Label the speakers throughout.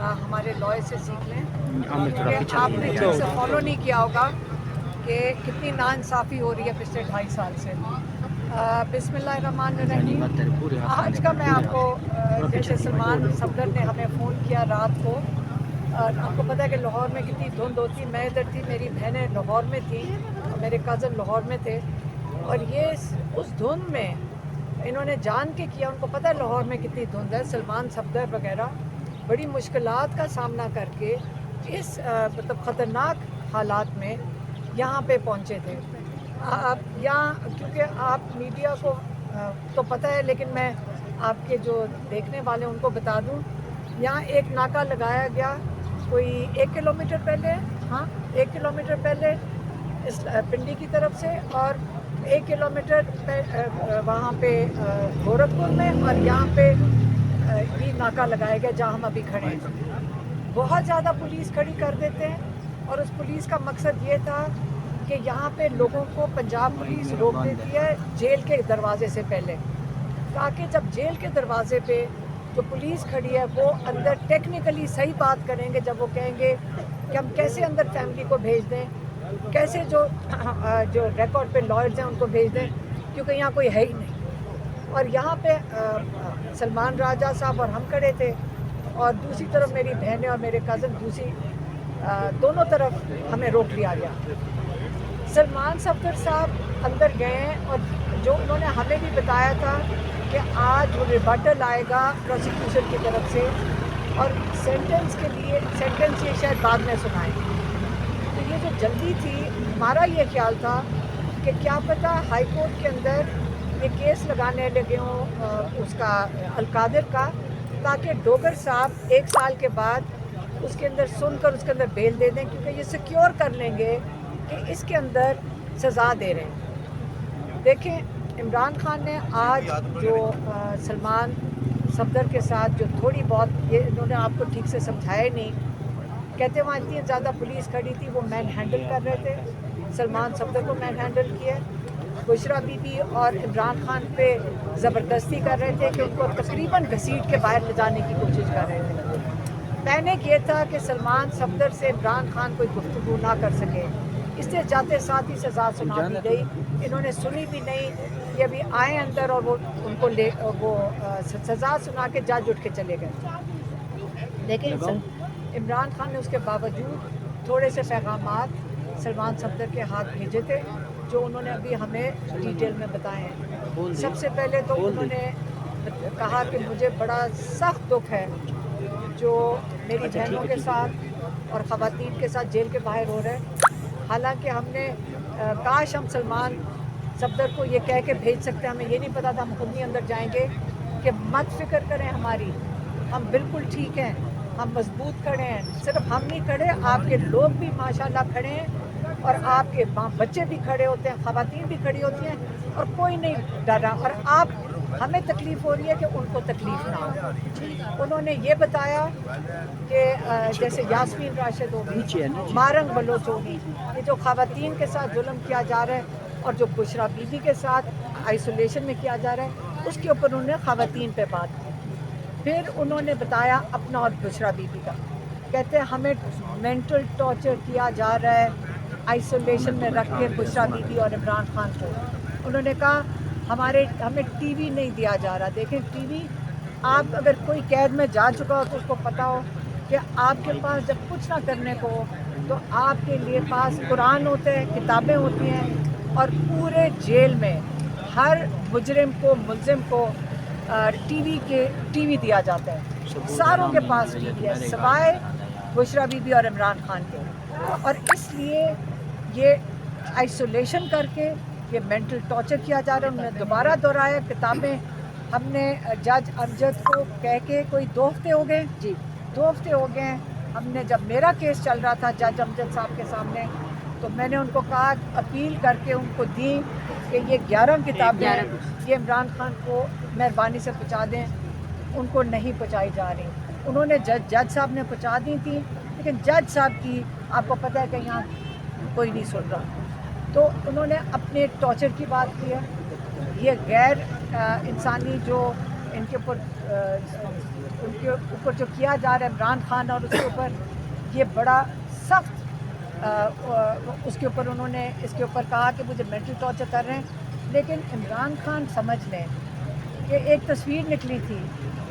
Speaker 1: ہمارے لائر سے سیکھ لیں، کیونکہ آپ نے ٹھیک سے فالو نہیں کیا ہوگا کہ کتنی ناانصافی ہو رہی ہے پچھلے 2.5 سال سے۔ بسم اللہ الرحمن الرحیم۔ آج کا میں آپ کو جیسے سلمان صفدر نے ہمیں فون کیا رات کو، آپ کو پتہ ہے کہ لاہور میں کتنی دھند ہوتی، میں ادھر تھی، میری بہنیں لاہور میں تھیں، میرے کزن لاہور میں تھے، اور یہ اس دھند میں انہوں نے جان کے کیا، ان کو پتہ ہے لاہور میں کتنی دھند ہے۔ سلمان صفدر وغیرہ بڑی مشکلات کا سامنا کر کے اس مطلب خطرناک حالات میں یہاں پہ پہنچے تھے۔ آپ یہاں کیونکہ آپ میڈیا کو تو پتہ ہے، لیکن میں آپ کے جو دیکھنے والے ان کو بتا دوں، یہاں ایک ناکہ لگایا گیا کوئی 1 کلومیٹر پہلے، 1 کلومیٹر پہلے اس پنڈی کی طرف سے، اور 1 کلومیٹر وہاں پہ گورکھپور میں، اور یہاں پہ بھی ناکہ لگایا گیا جہاں ہم ابھی کھڑے ہیں۔ بہت زیادہ پولیس کھڑی کر دیتے ہیں، اور اس پولیس کا مقصد یہ تھا کہ یہاں پہ لوگوں کو پنجاب پولیس روک دیتی ہے جیل کے دروازے سے پہلے، تاکہ جب جیل کے دروازے پہ جو پولیس کھڑی ہے وہ اندر ٹیکنیکلی صحیح بات کریں گے، جب وہ کہیں گے کہ ہم کیسے اندر فیملی کو بھیج دیں، کیسے جو ریکارڈ پہ لائرز ہیں ان کو بھیج دیں، کیونکہ یہاں کوئی ہے ہی نہیں۔ اور یہاں پہ سلمان راجہ صاحب اور ہم کھڑے تھے، اور دوسری طرف میری بہنیں اور میرے کزن، دونوں طرف ہمیں روک لیا گیا۔ سلمان صفدر صاحب اندر گئے ہیں، اور جو انہوں نے ہمیں بھی بتایا تھا کہ آج وہ ریبٹل آئے گا پروسیکیوشن کی طرف سے، اور سینٹنس یہ شاید بعد میں سنائیں۔ تو یہ جو جلدی تھی، ہمارا یہ خیال تھا کہ کیا پتہ ہائی کورٹ کے اندر یہ کیس لگانے لگے ہوں اس کا القادر کا، تاکہ ڈوگر صاحب 1 سال کے بعد اس کے اندر سن کر اس کے اندر بیل دے دیں، کیونکہ یہ سیکیور کر لیں گے کہ اس کے اندر سزا دے رہے ہیں۔ دیکھیں، عمران خان نے آج جو سلمان صفدر کے ساتھ جو تھوڑی بہت، یہ انہوں نے آپ کو ٹھیک سے سمجھایا نہیں، کہتے وہاں اتنی زیادہ پولیس کھڑی تھی، وہ مین ہینڈل کر رہے تھے، سلمان صفدر کو مین ہینڈل کیا، بشرا بی بی اور عمران خان پہ زبردستی کر رہے تھے کہ ان کو تقریباً گھسیٹ کے باہر لے جانے کی کوشش کر رہے تھے۔ پینک یہ تھا کہ سلمان صفدر سے عمران خان کوئی گفتگو نہ کر سکے، اس سے جاتے ساتھ ہی سزا سنا دی گئی، انہوں نے سنی بھی نہیں، یہ ابھی آئے اندر اور وہ ان کو وہ سزا سنا کے جج اٹھ کے چلے گئے۔ لیکن عمران خان نے اس کے باوجود تھوڑے سے پیغامات سلمان صفدر کے ہاتھ بھیجے تھے، جو انہوں نے ابھی ہمیں ڈیٹیل میں بتائے ہیں۔ سب سے پہلے تو انہوں نے کہا کہ مجھے بڑا سخت دکھ ہے جو میری بہنوں کے ساتھ اور خواتین کے ساتھ جیل کے باہر ہو رہے ہیں، حالانکہ ہم نے کاش ہم سلمان صفدر کو یہ کہہ کے بھیج سکتے، ہمیں یہ نہیں پتا تھا، ہم خود نہیں اندر جائیں گے کہ مت فکر کریں ہماری، ہم بالکل ٹھیک ہیں، ہم مضبوط کھڑے ہیں، صرف ہم نہیں کھڑے، آپ کے لوگ بھی ماشاءاللہ کھڑے ہیں، اور آپ کے بچے بھی کھڑے ہوتے ہیں، خواتین بھی کھڑی ہوتی ہیں، اور کوئی نہیں ڈر رہا، اور آپ ہمیں تکلیف ہو رہی ہے کہ ان کو تکلیف نہ ہو۔ انہوں نے یہ بتایا کہ جیسے یاسمین راشد ہوگی، مارنگ بلوچ ہوگی، یہ جو خواتین کے ساتھ ظلم کیا جا رہا ہے، اور جو بشرا بی بی کے ساتھ آئسولیشن میں کیا جا رہا ہے، اس کے اوپر انہوں نے خواتین پہ بات کی۔ پھر انہوں نے بتایا اپنا اور بشرا بی بی کا، کہتے ہیں ہمیں مینٹل ٹارچر کیا جا رہا ہے آئسولیشن میں رکھ کے بشرا بی بی اور عمران خان کو۔ انہوں نے کہا ہمیں ٹی وی نہیں دیا جا رہا۔ دیکھیں، ٹی وی، آپ اگر کوئی قید میں جا چکا ہو تو اس کو پتہ ہو کہ آپ کے پاس جب کچھ نہ کرنے کو ہو تو آپ کے لیے پاس قرآن ہوتے ہیں، کتابیں ہوتی ہیں، اور پورے جیل میں ہر مجرم کو، ملزم کو ٹی وی دیا جاتا ہے، ساروں کے پاس ٹی وی ہے سوائے بشرا بی بی اور عمران خان کے، اور اس لیے یہ آئسولیشن کر کے یہ مینٹل ٹارچر کیا جا رہا ہے۔ انہوں نے دوبارہ دہرایا، کتابیں ہم نے جج امجد کو کہہ کے کوئی 2 ہفتے ہو گئے، 2 ہفتے ہو گئے ہیں، ہم نے جب میرا کیس چل رہا تھا جج امجد صاحب کے سامنے، تو میں نے ان کو کہا، اپیل کر کے ان کو دی کہ یہ 11 کتابیں یہ عمران خان کو مہربانی سے پہنچا دیں، ان کو نہیں پہنچائی جا رہی۔ انہوں نے جج صاحب نے پہنچا دی تھی، لیکن جج صاحب کی آپ کو پتہ ہے کہ یہاں کوئی نہیں سن رہا، تو انہوں نے اپنے ٹارچر کی بات کی ہے، یہ غیر انسانی جو ان کے اوپر ان کے اوپر جو کیا جا رہا ہے عمران خان اور اس کے اوپر یہ بڑا سخت اس کے اوپر انہوں نے اس کے اوپر کہا کہ مجھے مینٹل ٹارچر کر رہے ہیں. لیکن عمران خان سمجھ لیں کہ ایک تصویر نکلی تھی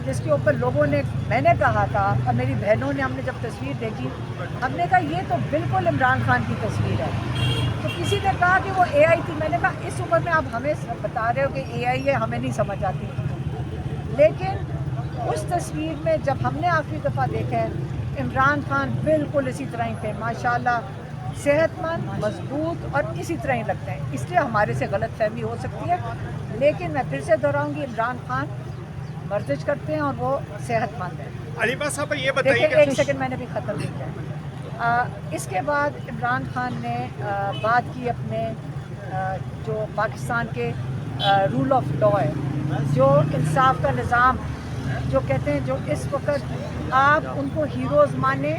Speaker 1: جس کے اوپر لوگوں نے, میں نے کہا تھا اور میری بہنوں نے, ہم نے جب تصویر دیکھی ہم نے کہا یہ تو بالکل عمران خان کی تصویر ہے. تو کسی نے کہا کہ وہ اے آئی تھی. میں نے کہا اس عمر میں آپ ہمیں بتا رہے ہو کہ اے آئی ہے, ہمیں نہیں سمجھ آتی. لیکن اس تصویر میں جب ہم نے آخری دفعہ دیکھا ہے عمران خان بالکل اسی طرح ہی تھے, ماشاءاللہ صحت مند, مضبوط اور اسی طرح ہی لگتے ہیں. اس لیے ہمارے سے غلط فہمی ہو سکتی ہے, لیکن میں پھر سے دہراؤں گی عمران خان ورزش کرتے ہیں اور وہ صحت مند ہیں.
Speaker 2: علیمہ صاحب یہ بتائیے
Speaker 1: دیکھیں ایک سیکنڈ میں نے بھی ختم نہیں کیا. اس کے بعد عمران خان نے بات کی اپنے جو پاکستان کے رول آف لاء ہے, جو انصاف کا نظام, جو کہتے ہیں جو اس وقت آپ ان کو ہیروز مانیں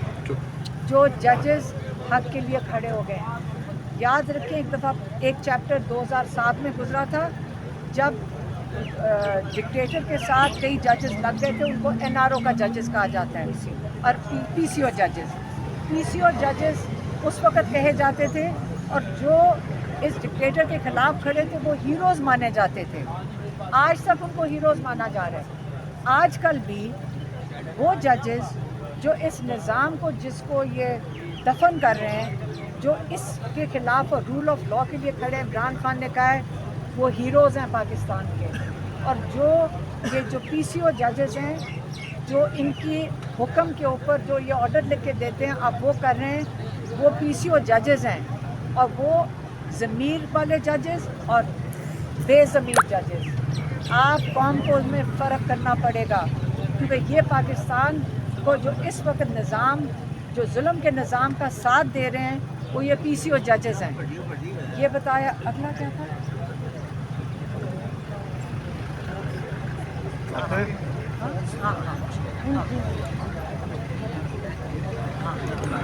Speaker 1: جو ججز حق کے لیے کھڑے ہو گئے ہیں. یاد رکھیں ایک دفعہ ایک چیپٹر 2007 میں گزرا تھا جب ڈکٹیٹر کے ساتھ کئی ججز لگ گئے تھے, ان کو این آر او کا ججز کہا جاتا ہے, اور پی سی او ججز. پی سی او ججز اس وقت کہے جاتے تھے اور جو اس ڈکٹیٹر کے خلاف کھڑے تھے وہ ہیروز مانے جاتے تھے. آج تک ان کو ہیروز مانا جا رہا ہے. آج کل بھی وہ ججز جو اس نظام کو, جس کو یہ دفن کر رہے ہیں, جو اس کے خلاف رول آف لاء کے لیے کھڑے ہیں, عمران خان نے کہا ہے وہ ہیروز ہیں پاکستان کے. اور جو پی سی او ججز ہیں, جو ان کی حکم کے اوپر جو یہ آرڈر لکھ کے دیتے ہیں آپ وہ کر رہے ہیں, وہ پی سی او ججز ہیں. اور وہ ضمیر والے ججز اور بے ضمیر ججز, آپ قوم کو اس میں فرق کرنا پڑے گا, کیونکہ یہ پاکستان کو جو اس وقت نظام, جو ظلم کے نظام کا ساتھ دے رہے ہیں, وہ یہ پی سی او ججز ہیں. یہ بتایا. اگلا کیا تھا؟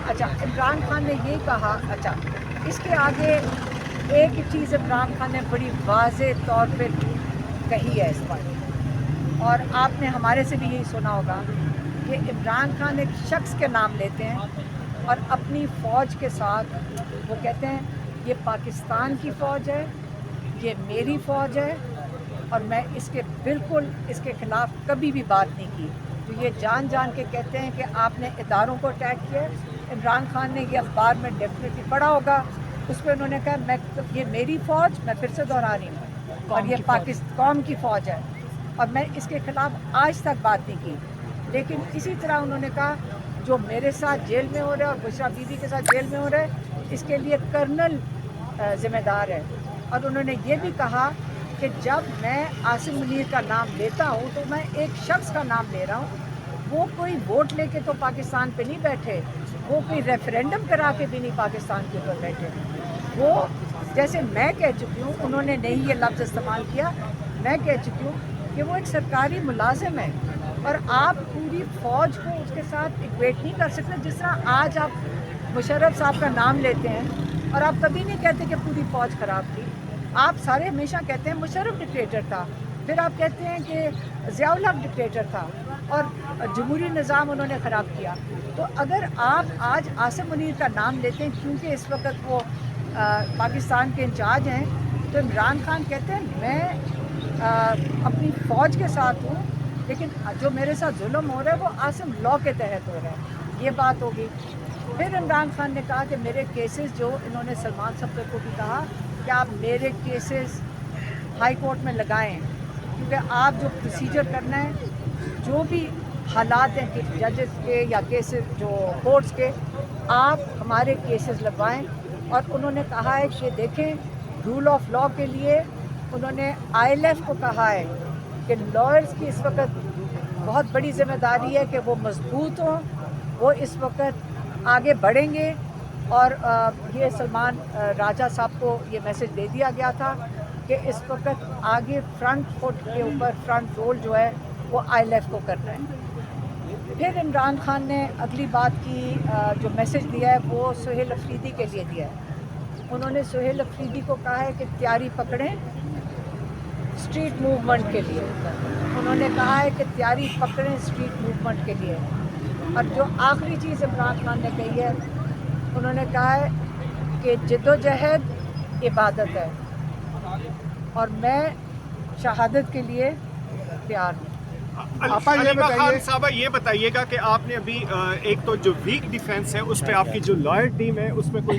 Speaker 1: اچھا, عمران خان نے یہ کہا. اچھا, اس کے آگے ایک چیز عمران خان نے بڑی واضح طور پہ کہی ہے اس پر, اور آپ نے ہمارے سے بھی یہی سنا ہوگا کہ عمران خان ایک شخص کے نام لیتے ہیں اور اپنی فوج کے ساتھ وہ کہتے ہیں یہ پاکستان کی فوج ہے, یہ میری فوج ہے, اور میں اس کے بالکل اس کے خلاف کبھی بھی بات نہیں کی. تو یہ جان جان کے کہتے ہیں کہ آپ نے اداروں کو اٹیک کیا. عمران خان نے یہ اخبار میں ڈیفینیٹلی پڑھا ہوگا, اس پہ انہوں نے کہا یہ میری فوج, میں پھر سے دہرا رہی ہوں, اور یہ پاکستان قوم کی فوج ہے, اور میں اس کے خلاف آج تک بات نہیں کی. لیکن اسی طرح انہوں نے کہا جو میرے ساتھ جیل میں ہو رہا ہے اور بشرا بی بی کے ساتھ جیل میں ہو رہا ہے, اس کے لیے کرنل ذمہ دار ہے. اور انہوں نے یہ بھی کہا کہ جب میں عاصم منیر کا نام لیتا ہوں تو میں ایک شخص کا نام لے رہا ہوں, وہ کوئی ووٹ لے کے تو پاکستان پہ نہیں بیٹھے, وہ کوئی ریفرینڈم کرا کے بھی نہیں پاکستان کے اوپر بیٹھے. وہ جیسے میں کہہ چکی ہوں, انہوں نے نہیں یہ لفظ استعمال کیا, میں کہہ چکی ہوں کہ وہ ایک سرکاری ملازم ہے, اور آپ پوری فوج کو اس کے ساتھ اکویٹ نہیں کر سکتے. جس طرح آج آپ مشرف صاحب کا نام لیتے ہیں اور آپ کبھی نہیں کہتے کہ پوری فوج خراب تھی, آپ سارے ہمیشہ کہتے ہیں مشرف ڈکٹیٹر تھا, پھر آپ کہتے ہیں کہ ضیاء الحق ڈکٹیٹر تھا اور جمہوری نظام انہوں نے خراب کیا. تو اگر آپ آج عاصم منیر کا نام لیتے ہیں کیونکہ اس وقت وہ پاکستان کے انچارج ہیں, تو عمران خان کہتے ہیں میں اپنی فوج کے ساتھ ہوں, لیکن جو میرے ساتھ ظلم ہو رہا ہے وہ عاصم لاء کے تحت ہو رہا ہے. یہ بات ہوگی. پھر عمران خان نے کہا کہ میرے کیسز, جو انہوں نے سلمان صفدر کو بھی کہا کہ آپ میرے کیسز ہائی کورٹ میں لگائیں, کیونکہ آپ جو پروسیجر کرنا ہے, جو بھی حالات ہیں کہ ججز کے یا کیسز جو کورٹس کے, آپ ہمارے کیسز لگوائیں. اور انہوں نے کہا ہے کہ دیکھیں رول آف لاء کے لیے انہوں نے آئی ایل ایف کو کہا ہے کہ لائرز کی اس وقت بہت بڑی ذمہ داری ہے کہ وہ مضبوط ہوں, وہ اس وقت آگے بڑھیں گے. اور یہ سلمان راجہ صاحب کو یہ میسج دے دیا گیا تھا کہ اس وقت آگے فرنٹ فٹ کے اوپر فرنٹ رول جو ہے وہ آئی ایل ایف کو کرنا ہے. پھر عمران خان نے اگلی بات کی, جو میسج دیا ہے وہ سہیل افریدی کے لیے دیا ہے. انہوں نے سہیل افریدی کو کہا ہے کہ تیاری پکڑیں, اسٹریٹ موومنٹ کے لیے. انہوں نے کہا ہے کہ تیاری پکڑیں اسٹریٹ موومنٹ کے لیے. اور جو آخری چیز عمران خان نے کہی ہے, انہوں نے کہا ہے کہ جدوجہد عبادت ہے اور میں شہادت کے لیے تیار ہوں.
Speaker 2: علیمہ خان صاحبہ یہ بتائیے گا کہ آپ نے ابھی ایک تو جو ویک ڈیفینس ہے اس پہ آپ کی جو لائر ٹیم ہے اس میں کوئی